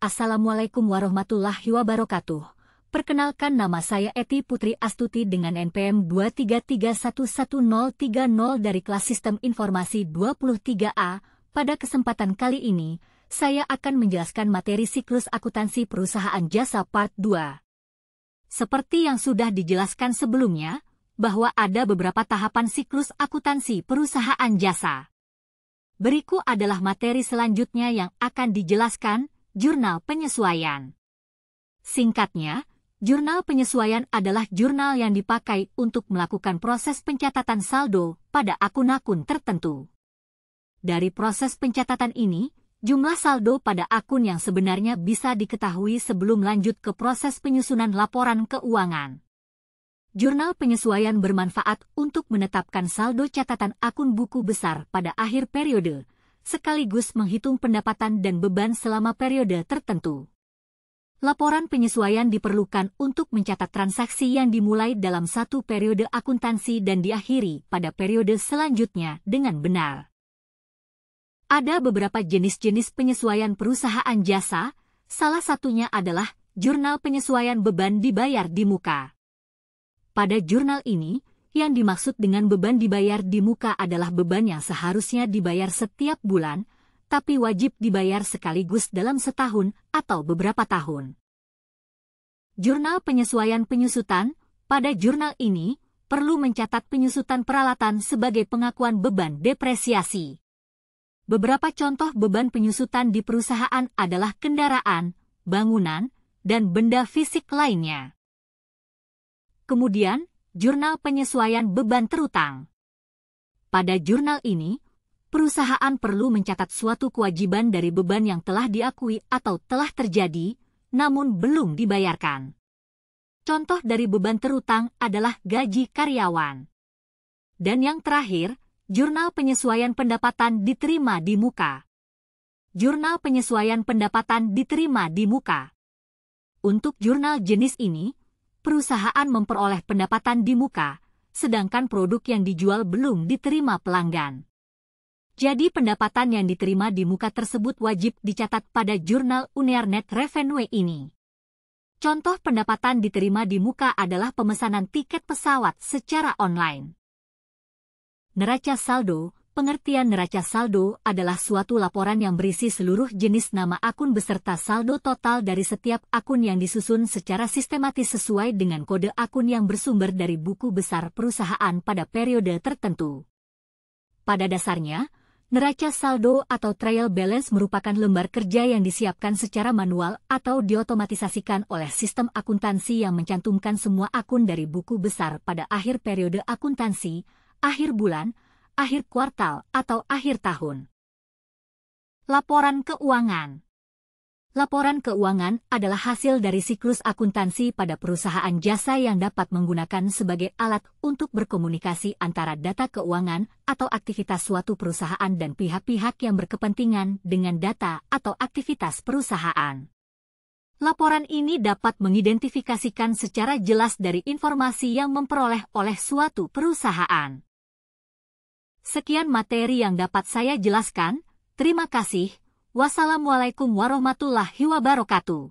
Assalamualaikum warahmatullahi wabarakatuh. Perkenalkan, nama saya Eti Putri Astuti dengan NPM 233111030 dari kelas Sistem Informasi 23A. Pada kesempatan kali ini, saya akan menjelaskan materi siklus akuntansi perusahaan jasa part 2. Seperti yang sudah dijelaskan sebelumnya, bahwa ada beberapa tahapan siklus akuntansi perusahaan jasa. Berikut adalah materi selanjutnya yang akan dijelaskan. Jurnal penyesuaian. Singkatnya, jurnal penyesuaian adalah jurnal yang dipakai untuk melakukan proses pencatatan saldo pada akun-akun tertentu. Dari proses pencatatan ini, jumlah saldo pada akun yang sebenarnya bisa diketahui sebelum lanjut ke proses penyusunan laporan keuangan. Jurnal penyesuaian bermanfaat untuk menetapkan saldo catatan akun buku besar pada akhir periode, sekaligus menghitung pendapatan dan beban selama periode tertentu. Laporan penyesuaian diperlukan untuk mencatat transaksi yang dimulai dalam satu periode akuntansi dan diakhiri pada periode selanjutnya dengan benar. Ada beberapa jenis-jenis penyesuaian perusahaan jasa, salah satunya adalah jurnal penyesuaian beban dibayar di muka. Pada jurnal ini, yang dimaksud dengan beban dibayar di muka adalah beban yang seharusnya dibayar setiap bulan, tapi wajib dibayar sekaligus dalam setahun atau beberapa tahun. Jurnal penyesuaian penyusutan, pada jurnal ini, perlu mencatat penyusutan peralatan sebagai pengakuan beban depresiasi. Beberapa contoh beban penyusutan di perusahaan adalah kendaraan, bangunan, dan benda fisik lainnya. Kemudian, jurnal penyesuaian beban terutang. Pada jurnal ini, perusahaan perlu mencatat suatu kewajiban dari beban yang telah diakui atau telah terjadi, namun belum dibayarkan. Contoh dari beban terutang adalah gaji karyawan. Dan yang terakhir, jurnal penyesuaian pendapatan diterima di muka. Jurnal penyesuaian pendapatan diterima di muka. Untuk jurnal jenis ini, perusahaan memperoleh pendapatan di muka, sedangkan produk yang dijual belum diterima pelanggan. Jadi pendapatan yang diterima di muka tersebut wajib dicatat pada jurnal UNER Net Revenue ini. Contoh pendapatan diterima di muka adalah pemesanan tiket pesawat secara online. Neraca saldo. Pengertian neraca saldo adalah suatu laporan yang berisi seluruh jenis nama akun beserta saldo total dari setiap akun yang disusun secara sistematis sesuai dengan kode akun yang bersumber dari buku besar perusahaan pada periode tertentu. Pada dasarnya, neraca saldo atau trial balance merupakan lembar kerja yang disiapkan secara manual atau diotomatisasikan oleh sistem akuntansi yang mencantumkan semua akun dari buku besar pada akhir periode akuntansi, akhir bulan, akhir kuartal, atau akhir tahun. Laporan keuangan. Laporan keuangan adalah hasil dari siklus akuntansi pada perusahaan jasa yang dapat menggunakan sebagai alat untuk berkomunikasi antara data keuangan atau aktivitas suatu perusahaan dan pihak-pihak yang berkepentingan dengan data atau aktivitas perusahaan. Laporan ini dapat mengidentifikasikan secara jelas dari informasi yang memperoleh oleh suatu perusahaan. Sekian materi yang dapat saya jelaskan. Terima kasih. Wassalamualaikum warahmatullahi wabarakatuh.